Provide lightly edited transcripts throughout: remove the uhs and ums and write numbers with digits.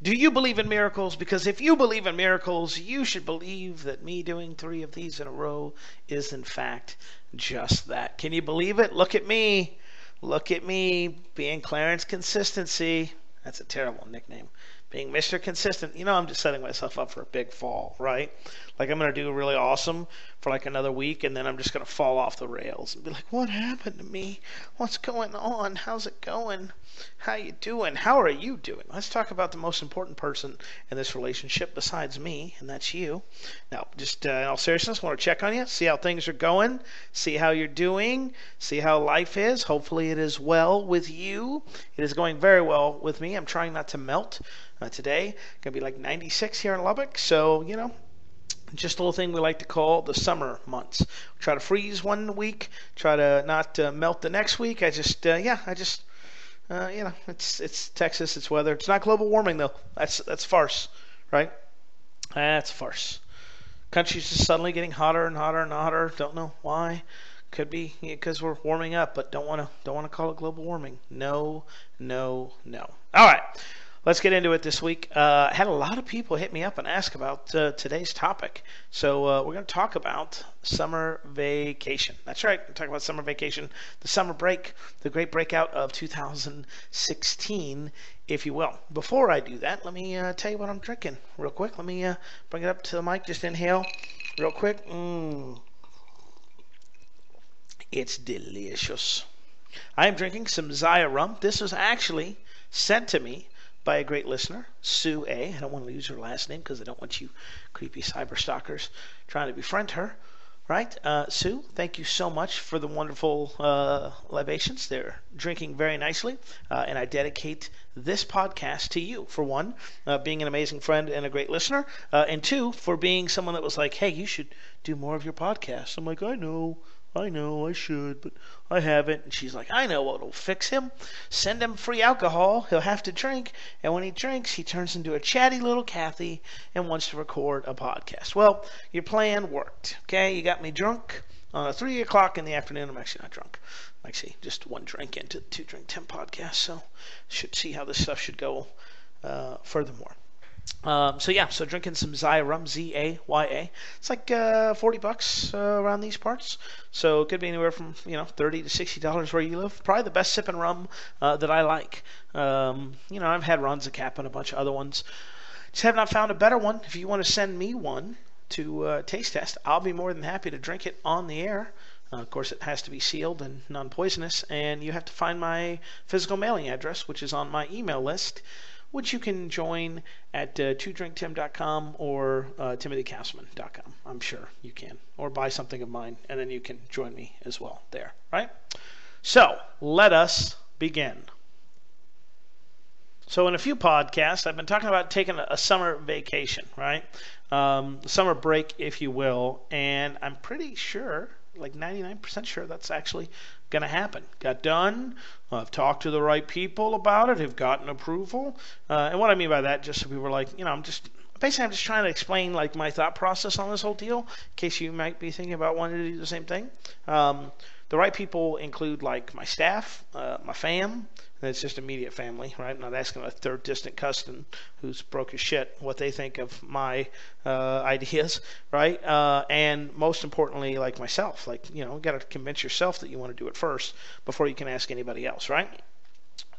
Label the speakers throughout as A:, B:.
A: Do you believe in miracles? Because if you believe in miracles, you should believe that me doing 3 of these in a row is in fact just that. Can you believe it? Look at me. Look at me being Clarence Consistency. That's a terrible nickname. Being Mr. Consistent. You know, I'm just setting myself up for a big fall, right? Like I'm going to do really awesome for like another week, and then I'm just going to fall off the rails and be like, what happened to me? What's going on? How's it going? How you doing? How are you doing? Let's talk about the most important person in this relationship besides me, and that's you. Now, just in all seriousness, I want to check on you, see how things are going, see how you're doing, see how life is. Hopefully it is well with you. It is going very well with me. I'm trying not to melt today. Going to be like 96 here in Lubbock, so, you know, just a little thing we like to call the summer months. We try to freeze one week, try to not melt the next week. You know, it's Texas, it's weather. It's not global warming though. That's farce, right? That's farce. Country's just suddenly getting hotter and hotter and hotter. Don't know why. Could be because we're warming up, but don't want to call it global warming. No, no, no. All right. Let's get into it this week. Had a lot of people hit me up and ask about today's topic. So we're going to talk about summer vacation. That's right. We're talking about summer vacation, the summer break, the great breakout of 2016, if you will. Before I do that, let me tell you what I'm drinking real quick. Let me bring it up to the mic. Just inhale real quick. It's delicious. I am drinking some Zaya rum. This was actually sent to me by a great listener, Sue A. I don't want to use her last name because I don't want you creepy cyber stalkers trying to befriend her, right? Sue, thank you so much for the wonderful libations. They're drinking very nicely, and I dedicate this podcast to you, for one, being an amazing friend and a great listener, and two, for being someone that was like, hey, you should do more of your podcast. I'm like, I know, I should, but I haven't. And she's like, I know what'll fix him. Send him free alcohol. He'll have to drink. And when he drinks, he turns into a chatty little Kathy and wants to record a podcast. Well, your plan worked. Okay, you got me drunk on 3 o'clock in the afternoon. I'm actually not drunk. I'm actually just one drink into the 2 Drink Tim podcast. So should see how this stuff should go furthermore. So drinking some Zaya rum, Z-A-Y-A. It's like $40 around these parts. So it could be anywhere from, $30 to $60 where you live. Probably the best sipping rum that I like. I've had Ronza Cap and a bunch of other ones. Just have not found a better one. If you want to send me one to taste test, I'll be more than happy to drink it on the air. Of course, it has to be sealed and non-poisonous, and you have to find my physical mailing address, which is on my email list, which you can join at 2drinktim.com or timothycastleman.com. I'm sure you can. Or buy something of mine, and then you can join me as well there, right? So, let us begin. So, in a few podcasts, I've been talking about taking a summer vacation, right? Summer break, if you will, and I'm pretty sure, like 99% sure, that's actually going to happen. Got done. I've talked to the right people about it, have gotten approval. And what I mean by that, just so people are like, I'm just trying to explain like my thought process on this whole deal, in case you might be thinking about wanting to do the same thing. The right people include like my staff, my fam, and it's just immediate family, right? I'm not asking a third distant cousin who's broke as shit what they think of my ideas, right? And most importantly, like myself, like, you got to convince yourself that you want to do it first before you can ask anybody else, right?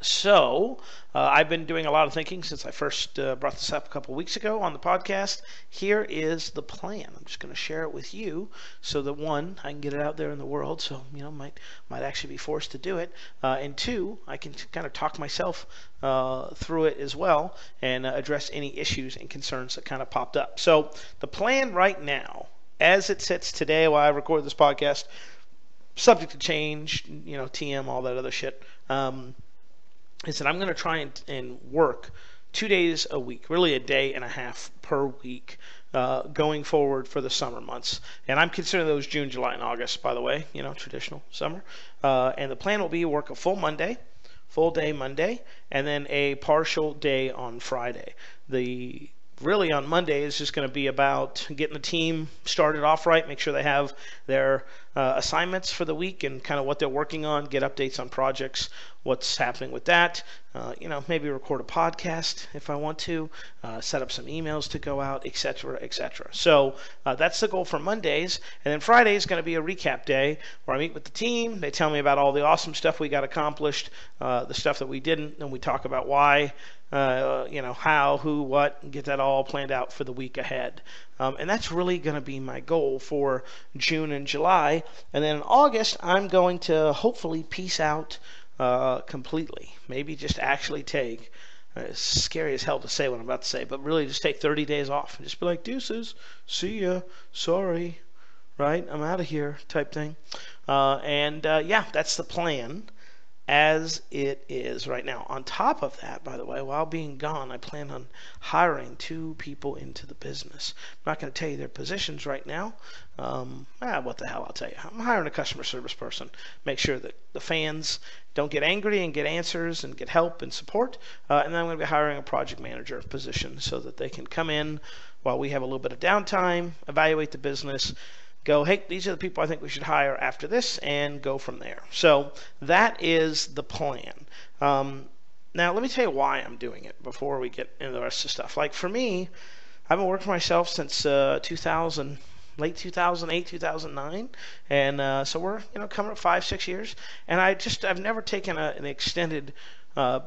A: So, I've been doing a lot of thinking since I first brought this up a couple weeks ago on the podcast. Here is the plan. I'm just going to share it with you so that, one, I can get it out there in the world, so, might actually be forced to do it. And two, I can kind of talk myself through it as well and address any issues and concerns that kind of popped up. So, the plan right now, as it sits today while I record this podcast, subject to change, TM, all that other shit, is that I'm going to try and work 2 days a week, really a day and a half per week, going forward for the summer months. And I'm considering those June, July, and August, by the way, traditional summer. And the plan will be work a full day Monday, and then a partial day on Friday. The really on Monday is just going to be about getting the team started off right, make sure they have their assignments for the week and kind of what they're working on, get updates on projects, what's happening with that. Maybe record a podcast if I want to, set up some emails to go out, etc., etc. So that's the goal for Mondays. And then Friday is going to be a recap day where I meet with the team. They tell me about all the awesome stuff we got accomplished, the stuff that we didn't, and we talk about why, how, who, what, and get that all planned out for the week ahead. And that's really going to be my goal for June and July. And then in August, I'm going to hopefully peace out completely. Maybe just actually take, it's scary as hell to say what I'm about to say, but really just take 30 days off and just be like, deuces, see ya, sorry, right? I'm out of here type thing. That's the plan as it is right now. On top of that, by the way, while being gone, I plan on hiring 2 people into the business. I'm not going to tell you their positions right now. What the hell, I'll tell you. I'm hiring a customer service person. Make sure that the fans don't get angry and get answers and get help and support. And then I'm going to be hiring a project manager position so that they can come in while we have a little bit of downtime, evaluate the business, go, hey, these are the people I think we should hire after this, and go from there. So that is the plan. Now, let me tell you why I'm doing it before we get into the rest of the stuff. Like, for me, I've been working for myself since 2000, late 2008, 2009, and so we're coming up 5-6 years, and I've never taken an extended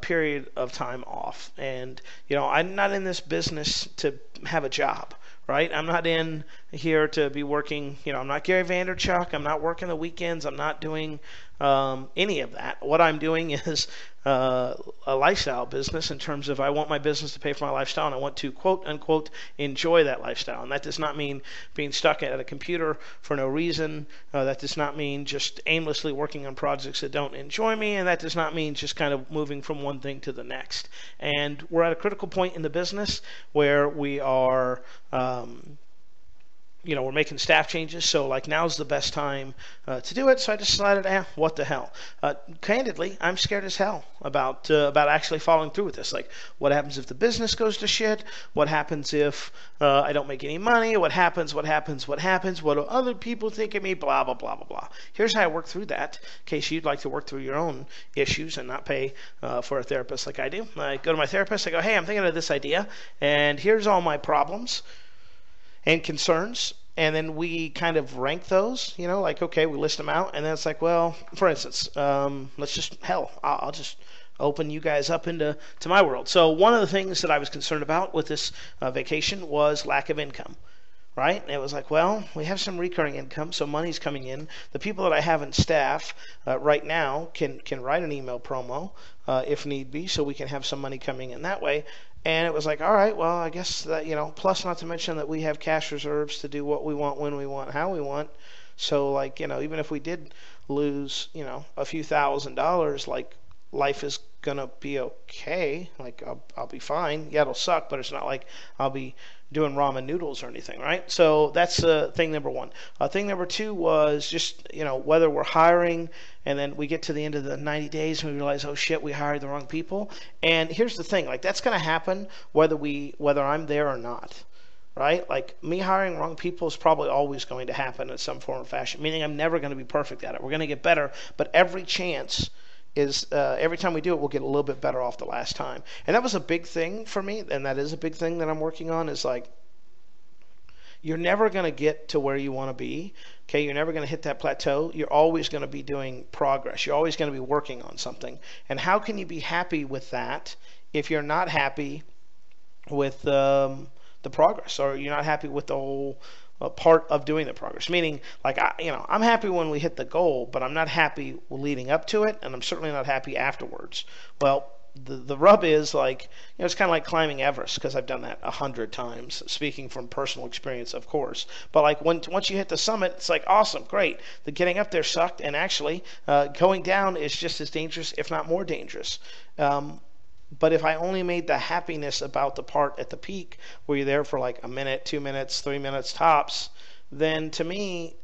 A: period of time off. And I'm not in this business to have a job, right? I'm not in here to be working, I'm not Gary Vaynerchuk. I'm not working the weekends. I'm not doing any of that. What I'm doing is a lifestyle business in terms of I want my business to pay for my lifestyle, and I want to, quote unquote, enjoy that lifestyle. And that does not mean being stuck at a computer for no reason. That does not mean just aimlessly working on projects that don't enjoy me. And that does not mean just kind of moving from one thing to the next. And we're at a critical point in the business where we are we're making staff changes, so like now's the best time to do it. So I decided, what the hell? Candidly, I'm scared as hell about actually following through with this. Like, what happens if the business goes to shit? What happens if I don't make any money? What happens? What do other people think of me? Blah, blah, blah, blah, blah. Here's how I work through that, in case you'd like to work through your own issues and not pay for a therapist like I do. I go to my therapist, I go, hey, I'm thinking of this idea, and here's all my problems and concerns, and then we kind of rank those, okay, we list them out, and then it's like, well, for instance, I'll just open you guys up into my world. So one of the things that I was concerned about with this vacation was lack of income, right? And it was like, well, we have some recurring income, so money's coming in. The people that I have in staff right now can write an email promo if need be, so we can have some money coming in that way. And it was like, all right, well, I guess that, plus not to mention that we have cash reserves to do what we want, when we want, how we want. So, like, even if we did lose, a few $1,000s, like, life is going to be okay. Like, I'll be fine. Yeah, it'll suck, but it's not like I'll be doing ramen noodles or anything, right? So that's thing number one. Thing number two was just, whether we're hiring and then we get to the end of the 90 days and we realize, oh shit, we hired the wrong people. And here's the thing, like, that's going to happen whether I'm there or not, right? Like, me hiring wrong people is probably always going to happen in some form or fashion, meaning I'm never going to be perfect at it. We're going to get better, but every chance is every time we do it, we'll get a little bit better off the last time. And that was a big thing for me, and that is a big thing that I'm working on, is like, you're never going to get to where you want to be. Okay, you're never going to hit that plateau. You're always going to be doing progress. You're always going to be working on something. And how can you be happy with that if you're not happy with the progress, or you're not happy with the whole part of doing the progress? Meaning, like, I'm happy when we hit the goal, but I'm not happy leading up to it, and I'm certainly not happy afterwards. Well, the rub is, like, it's kind of like climbing Everest, because I've done that 100 times, speaking from personal experience, of course. But like, once you hit the summit, it's like, awesome, great. The getting up there sucked, and actually going down is just as dangerous, if not more dangerous. But if I only made the happiness about the part at the peak, where you're there for like a minute, 2 minutes, 3 minutes tops, then to me,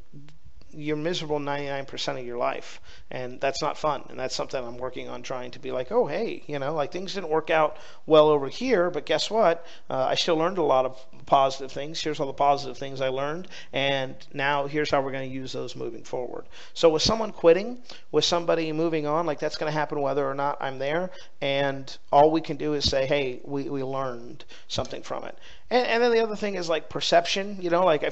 A: you're miserable 99% of your life, and that's not fun. And that's something I'm working on, trying to be like, oh hey, like things didn't work out well over here, but guess what? I still learned a lot of positive things. Here's all the positive things I learned, and now here's how we're going to use those moving forward. So with someone quitting, with somebody moving on, like that's going to happen whether or not I'm there, and all we can do is say, hey, we learned something from it. And then the other thing is like perception. Like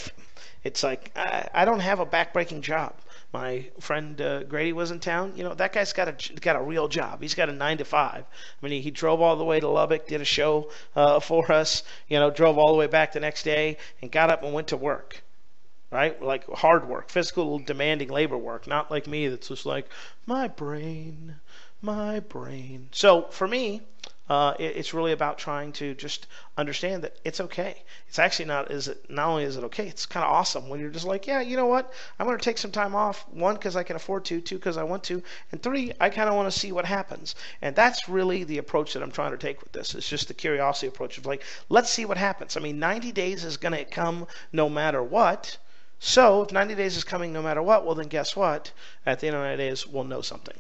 A: it's like I don't have a backbreaking job. My friend Grady was in town. That guy's got a real job. He's got a 9 to 5. I mean, he drove all the way to Lubbock, did a show for us. Drove all the way back the next day, and got up and went to work. Right? Like hard work, physical, demanding labor work. Not like me, that's just like my brain. So for me, it's really about trying to just understand that it's okay. It's actually not only is it okay, it's kind of awesome when you're just like, yeah, you know what? I'm going to take some time off. 1, because I can afford to. 2, because I want to. And 3, I kind of want to see what happens. And that's really the approach that I'm trying to take with this. It's just the curiosity approach of like, let's see what happens. I mean, 90 days is going to come no matter what. So if 90 days is coming no matter what, well, then guess what? At the end of 90 days, we'll know something.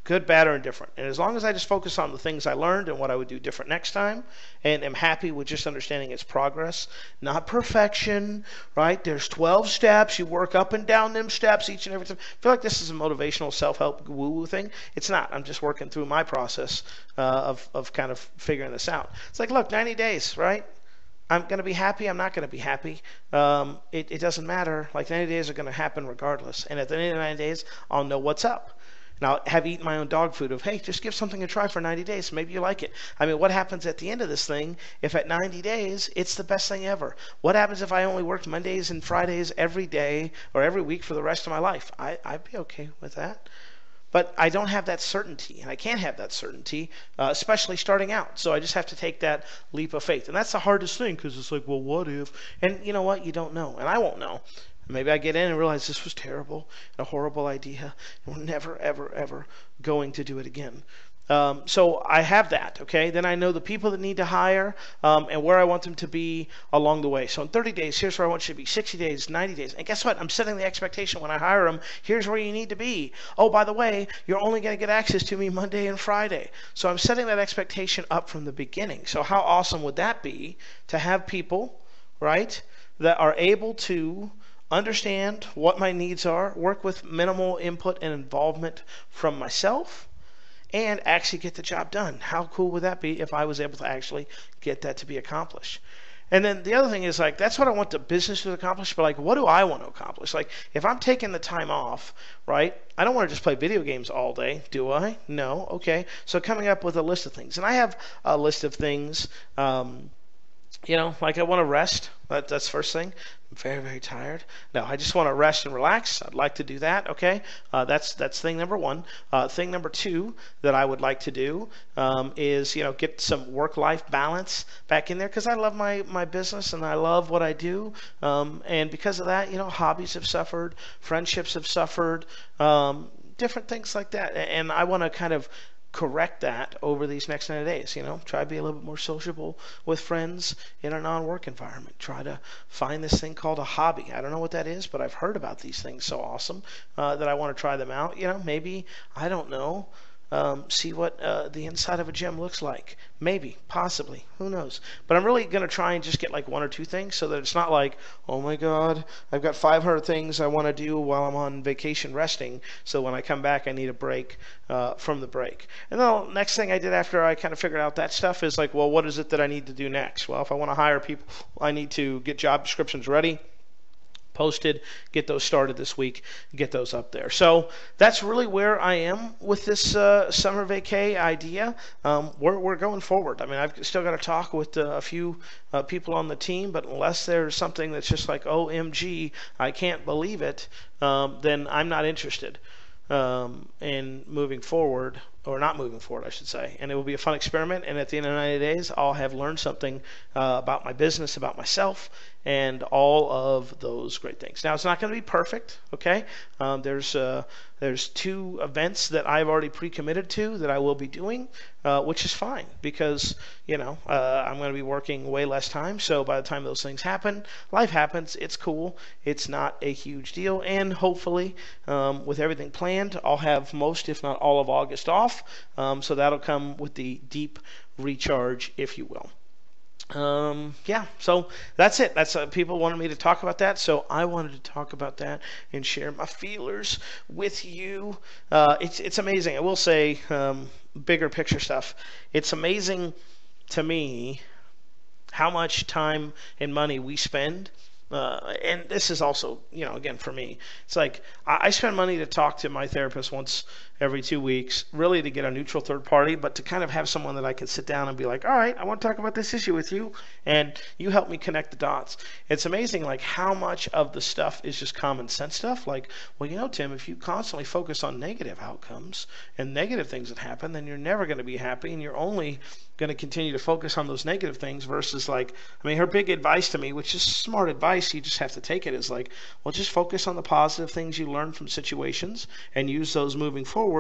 A: Good, bad, or indifferent. And as long as I just focus on the things I learned and what I would do different next time, and am happy with just understanding its progress, not perfection, right? There's 12 steps. You work up and down them steps each and every time. I feel like this is a motivational self-help woo-woo thing. It's not. I'm just working through my process of kind of figuring this out. It's like, look, 90 days, right? I'm going to be happy. I'm not going to be happy. It doesn't matter. Like 90 days are going to happen regardless. And at the end of 90 days, I'll know what's up. Now, have eaten my own dog food of, hey, just give something a try for 90 days. Maybe you like it. I mean, what happens at the end of this thing if at 90 days it's the best thing ever? What happens if I only worked Mondays and Fridays every day or every week for the rest of my life? I'd be okay with that. But I don't have that certainty, and I can't have that certainty, especially starting out. So I just have to take that leap of faith. And that's the hardest thing, because it's like, well, what if? And you know what? You don't know, and I won't know. Maybe I get in and realize this was terrible, a horrible idea, and we're never, ever, ever going to do it again. So I have that, okay? Then I know the people that need to hire and where I want them to be along the way. So in 30 days, here's where I want you to be. 60 days, 90 days. And guess what? I'm setting the expectation when I hire them. Here's where you need to be. Oh, by the way, you're only going to get access to me Monday and Friday. So I'm setting that expectation up from the beginning. So how awesome would that be to have people, right, that are able to understand what my needs are, work with minimal input and involvement from myself, and actually get the job done. How cool would that be if I was able to actually get that to be accomplished? And then the other thing is, like, that's what I want the business to accomplish, but like, what do I want to accomplish? Like, if I'm taking the time off, right, I don't want to just play video games all day, do I? No. Okay. So coming up with a list of things. And I have a list of things, like I want to rest. That's the first thing. I'm very, very tired. No, I just want to rest and relax. I'd like to do that. Okay, that's thing number 1. Thing number 2 that I would like to do is get some work-life balance back in there, because I love my business and I love what I do. And because of that, hobbies have suffered, friendships have suffered, different things like that. And I want to kind of correct that over these next 90 days. Try to be a little bit more sociable with friends in a non-work environment. Try to find this thing called a hobby. I don't know what that is, but I've heard about these things so awesome that I want to try them out. Maybe, I don't know, see what the inside of a gym looks like. Maybe, possibly, who knows? But I'm really going to try and just get like 1 or 2 things, so that it's not like, oh my God, I've got 500 things I want to do while I'm on vacation resting, so when I come back I need a break from the break. And then the next thing I did after I kind of figured out that stuff is like, well, what is it that I need to do next? Well, if I want to hire people, I need to get job descriptions ready, posted, get those started this week, get those up there. So that's really where I am with this summer vacay idea. We're going forward. I mean, I've still got to talk with a few people on the team, but unless there's something that's just like, OMG, I can't believe it, then I'm not interested in moving forward or not moving forward, I should say. And it will be a fun experiment. And at the end of 90 days, I'll have learned something about my business, about myself, and all of those great things. Now, it's not going to be perfect, okay? There's 2 events that I've already pre-committed to that I will be doing, which is fine because, I'm going to be working way less time. So by the time those things happen, life happens. It's cool. It's not a huge deal. And hopefully, with everything planned, I'll have most, if not all of August off. So that'll come with the deep recharge, if you will. So that's it. That's people wanted me to talk about that, so I wanted to talk about that and share my feelers with you. It's amazing. I will say, bigger picture stuff. It's amazing to me how much time and money we spend. And this is also, again, for me, it's like I spend money to talk to my therapist once every 2 weeks, really to get a neutral third party, but to kind of have someone that I can sit down and be like, all right, I want to talk about this issue with you, and you help me connect the dots. It's amazing, like, how much of the stuff is just common sense stuff. Like, well, Tim, if you constantly focus on negative outcomes and negative things that happen, then you're never going to be happy, and you're only going to continue to focus on those negative things versus, like, her big advice to me, which is smart advice, you just have to take it, is like, well, just focus on the positive things you learn from situations and use those moving forward,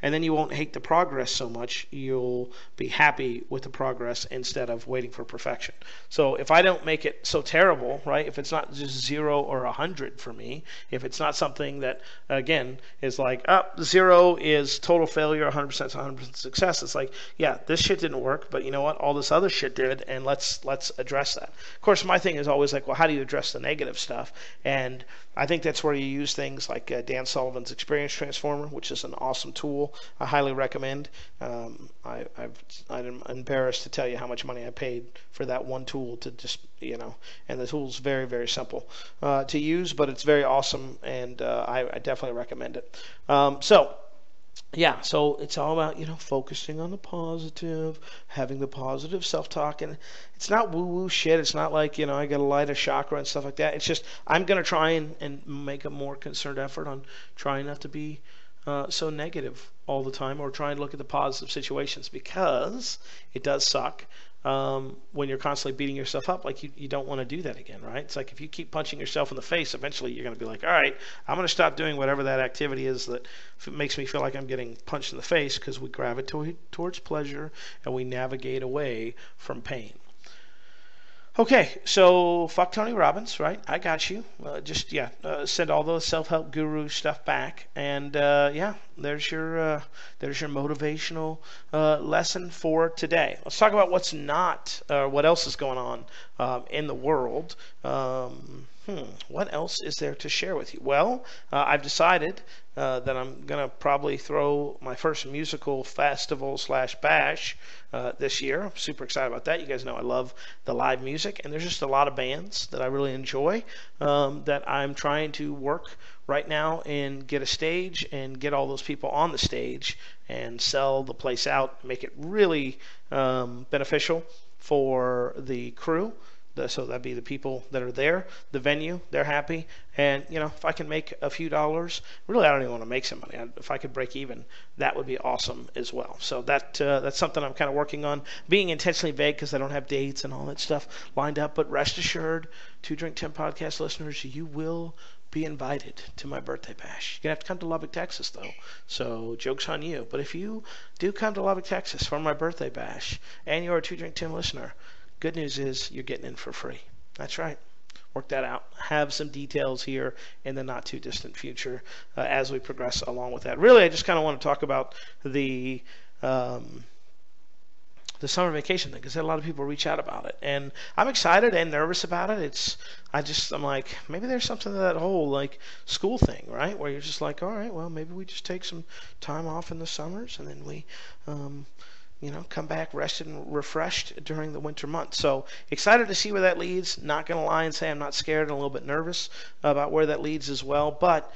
A: and then you won't hate the progress so much. You'll be happy with the progress instead of waiting for perfection. So if I don't make it so terrible, right, if it's not just 0 or 100 for me, if it's not something that, again, is like, 0 is total failure, 100% is 100% success, it's like, yeah, this shit didn't work, but you know what, all this other shit did, and let's address that. Of course, my thing is always like, well, how do you address the negative stuff? And I think that's where you use things like Dan Sullivan's Experience Transformer, which is an awesome tool. I highly recommend. I'm embarrassed to tell you how much money I paid for that one tool to just, and the tool's very, very simple to use, but it's very awesome, and I definitely recommend it. So it's all about, focusing on the positive, having the positive self-talk, and it's not woo-woo shit. It's not like, I got to light a chakra and stuff like that. It's just I'm going to try and make a more concerted effort on trying not to be so negative all the time, or try and look at the positive situations, because it does suck when you're constantly beating yourself up. Like, you don't want to do that again, right? It's like if you keep punching yourself in the face, eventually you're going to be like, all right, I'm going to stop doing whatever that activity is that makes me feel like I'm getting punched in the face, because we gravitate towards pleasure and we navigate away from pain. Okay, so fuck Tony Robbins, right? I got you. Send all those self-help guru stuff back, and there's your motivational lesson for today. Let's talk about what's not, what else is going on in the world. What else is there to share with you? Well, I've decided that I'm going to probably throw my first musical festival / bash this year. I'm super excited about that. You guys know I love the live music, and there's just a lot of bands that I really enjoy that I'm trying to work right now and get a stage and get all those people on the stage and sell the place out, make it really beneficial for the crew. So that'd be the people that are there, the venue, they're happy. And, if I can make a few dollars, really I don't even want to make some money. If I could break even, that would be awesome as well. So that's something I'm kind of working on, being intentionally vague because I don't have dates and all that stuff lined up. But rest assured, 2 Drink Tim podcast listeners, you will be invited to my birthday bash. You're going to have to come to Lubbock, Texas, though. So joke's on you. But if you do come to Lubbock, Texas for my birthday bash, and you're a 2 Drink Tim listener, good news is you're getting in for free. That's right. Work that out. Have some details here in the not too distant future as we progress along with that. Really, I just kind of want to talk about the summer vacation thing, because I had a lot of people reach out about it, and I'm excited and nervous about it. I'm like, maybe there's something to that whole like school thing, right? Where you're just like, all right, well, maybe we just take some time off in the summers, and then we come back rested and refreshed during the winter months. So excited to see where that leads. Not going to lie and say I'm not scared and a little bit nervous about where that leads as well. But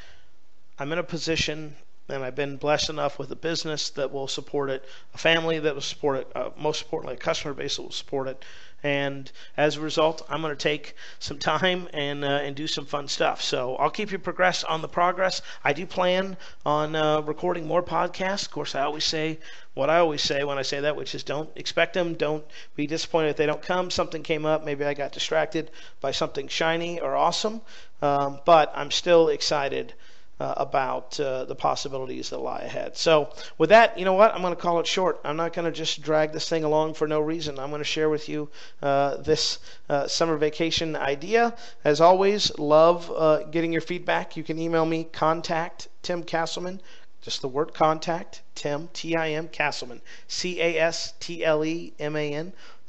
A: I'm in a position, and I've been blessed enough with a business that will support it, a family that will support it, most importantly, a customer base that will support it. And as a result, I'm going to take some time and do some fun stuff. So I'll keep you progressed on the progress. I do plan on recording more podcasts. Of course, I always say what I always say when I say that, which is don't expect them. Don't be disappointed if they don't come. Something came up. Maybe I got distracted by something shiny or awesome. But I'm still excited about the possibilities that lie ahead. So with that, you know what? I'm going to call it short. I'm not going to just drag this thing along for no reason. I'm going to share with you this summer vacation idea. As always, love getting your feedback. You can email me, contact Tim Castleman. Just the word contact, Tim, T-I-M, Castleman, C-A-S-T-L-E-M-A-N.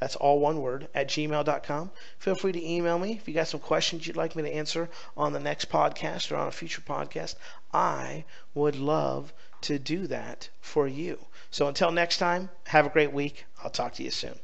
A: That's all one word, at gmail.com. Feel free to email me if you got some questions you'd like me to answer on the next podcast or on a future podcast. I would love to do that for you. So until next time, have a great week. I'll talk to you soon.